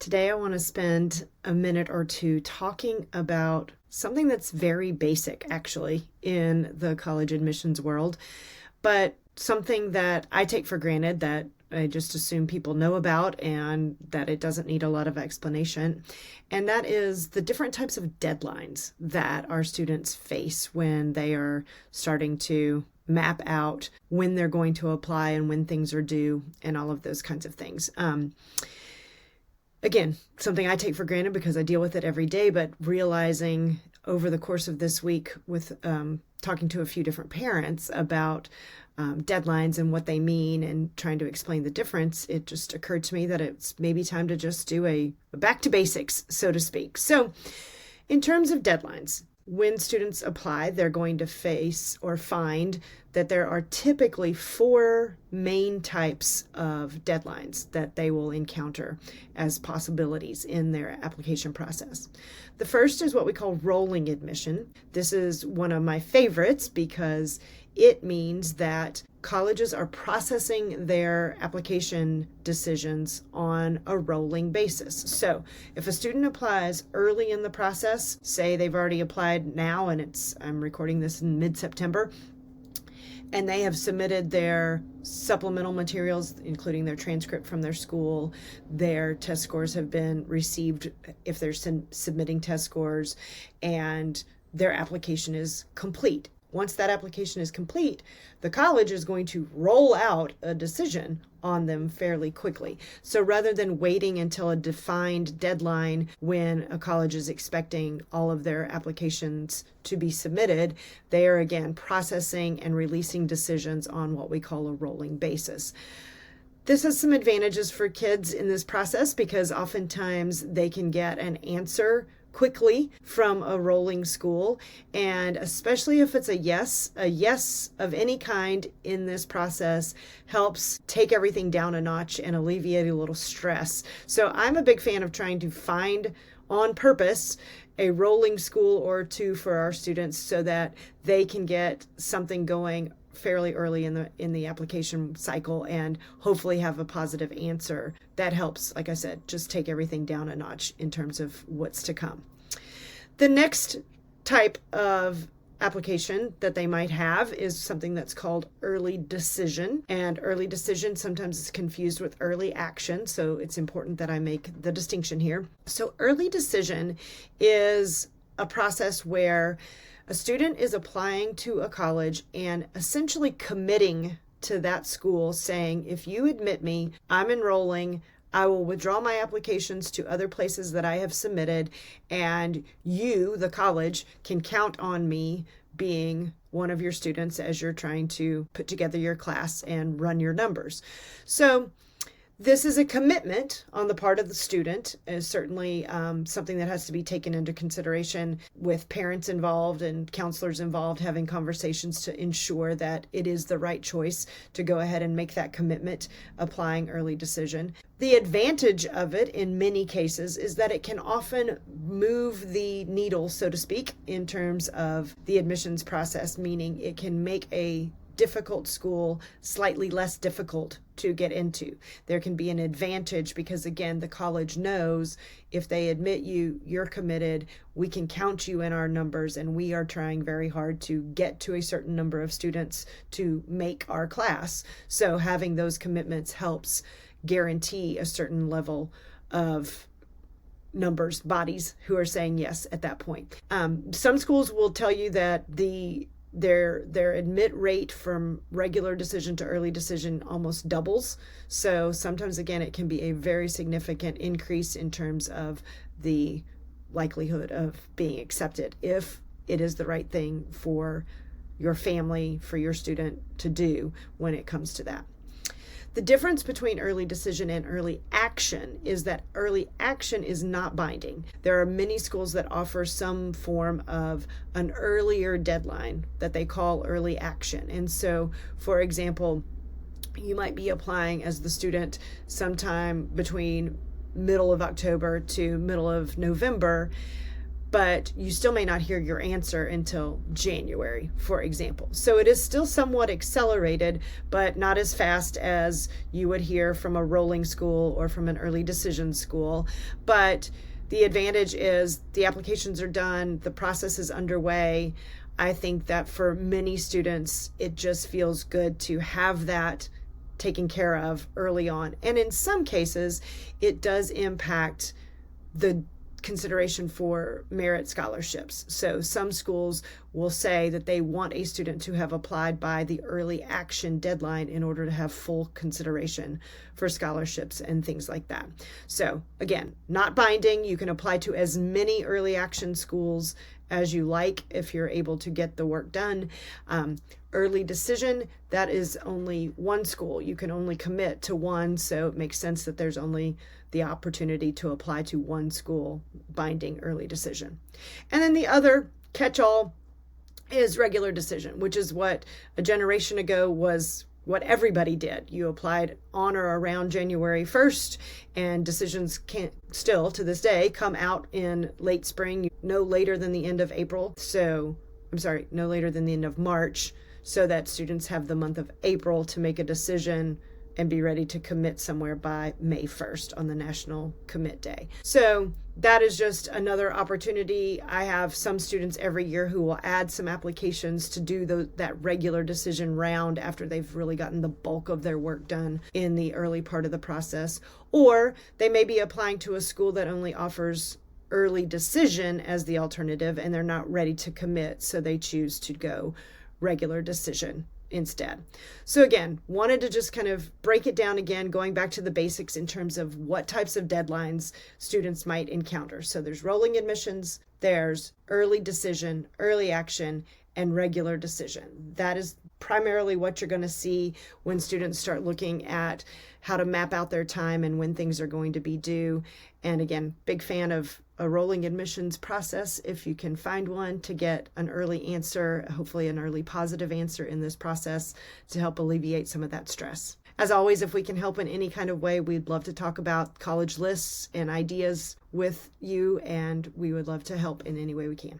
Today, I want to spend a minute or two talking about something that's very basic, actually, in the college admissions world, but something that I take for granted that I just assume people know about and that it doesn't need a lot of explanation. And that is the different types of deadlines that our students face when they are starting to map out when they're going to apply and when things are due and all of those kinds of things. Again, something I take for granted because I deal with it every day, but realizing over the course of this week with talking to a few different parents about deadlines and what they mean and trying to explain the difference, it just occurred to me that it's maybe time to just do a back to basics, so to speak. So in terms of deadlines, when students apply, they're going to face or find that there are typically four main types of deadlines that they will encounter as possibilities in their application process. The first is what we call rolling admission. This is one of my favorites because it means that colleges are processing their application decisions on a rolling basis. So if a student applies early in the process, say they've already applied now and I'm recording this in mid-September, and they have submitted their supplemental materials, including their transcript from their school, their test scores have been received if they're submitting test scores, and their application is complete. Once that application is complete, the college is going to roll out a decision on them fairly quickly. So rather than waiting until a defined deadline when a college is expecting all of their applications to be submitted, they are again processing and releasing decisions on what we call a rolling basis. This has some advantages for kids in this process because oftentimes they can get an answer quickly from a rolling school, and especially if it's a yes of any kind in this process helps take everything down a notch and alleviate a little stress. So I'm a big fan of trying to find on purpose a rolling school or two for our students so that they can get something going fairly early in the application cycle and hopefully have a positive answer that helps, like I said, just take everything down a notch in terms of what's to come. The next type of application that they might have is something that's called early decision, and early decision sometimes is confused with early action, so it's important that I make the distinction here. So early decision is a process where a student is applying to a college and essentially committing to that school, saying, if you admit me, I'm enrolling, I will withdraw my applications to other places that I have submitted, and you, the college, can count on me being one of your students as you're trying to put together your class and run your numbers. So this is a commitment on the part of the student, is certainly something that has to be taken into consideration with parents involved and counselors involved, having conversations to ensure that it is the right choice to go ahead and make that commitment, applying early decision. The advantage of it in many cases is that it can often move the needle, so to speak, in terms of the admissions process, meaning it can make a difficult school slightly less difficult to get into. There can be an advantage because, again, the college knows if they admit you, you're committed, we can count you in our numbers, and we are trying very hard to get to a certain number of students to make our class. So having those commitments helps guarantee a certain level of numbers, bodies who are saying yes at that point. Some schools will tell you that their admit rate from regular decision to early decision almost doubles. So sometimes, again, it can be a very significant increase in terms of the likelihood of being accepted if it is the right thing for your family, for your student to do when it comes to that. The difference between early decision and early action is that early action is not binding. There are many schools that offer some form of an earlier deadline that they call early action. And so, for example, you might be applying as the student sometime between middle of October to middle of November. but you still may not hear your answer until January, for example. So it is still somewhat accelerated, but not as fast as you would hear from a rolling school or from an early decision school. But the advantage is the applications are done, the process is underway. I think that for many students, it just feels good to have that taken care of early on. And in some cases, it does impact the consideration for merit scholarships. So some schools will say that they want a student to have applied by the early action deadline in order to have full consideration for scholarships and things like that. So again, not binding. You can apply to as many early action schools as you like if you're able to get the work done. Early decision, that is only one school. You can only commit to one, so it makes sense that there's only the opportunity to apply to one school binding early decision. And then the other catch-all is regular decision, which is what a generation ago was what everybody did. You applied on or around January 1st, and decisions can still, to this day, come out in late spring, no later than the end of April. No later than the end of March, so that students have the month of April to make a decision and be ready to commit somewhere by May 1st on the National Commit Day. So that is just another opportunity. I have some students every year who will add some applications to do that regular decision round after they've really gotten the bulk of their work done in the early part of the process. Or they may be applying to a school that only offers early decision as the alternative, and they're not ready to commit, so they choose to go regular decision instead. So again, wanted to just kind of break it down again, going back to the basics in terms of what types of deadlines students might encounter. So there's rolling admissions, there's early decision, early action, and regular decision. That is primarily what you're going to see when students start looking at how to map out their time and when things are going to be due. And again, big fan of a rolling admissions process if you can find one to get an early answer, hopefully an early positive answer in this process to help alleviate some of that stress. As always, if we can help in any kind of way, we'd love to talk about college lists and ideas with you, and we would love to help in any way we can.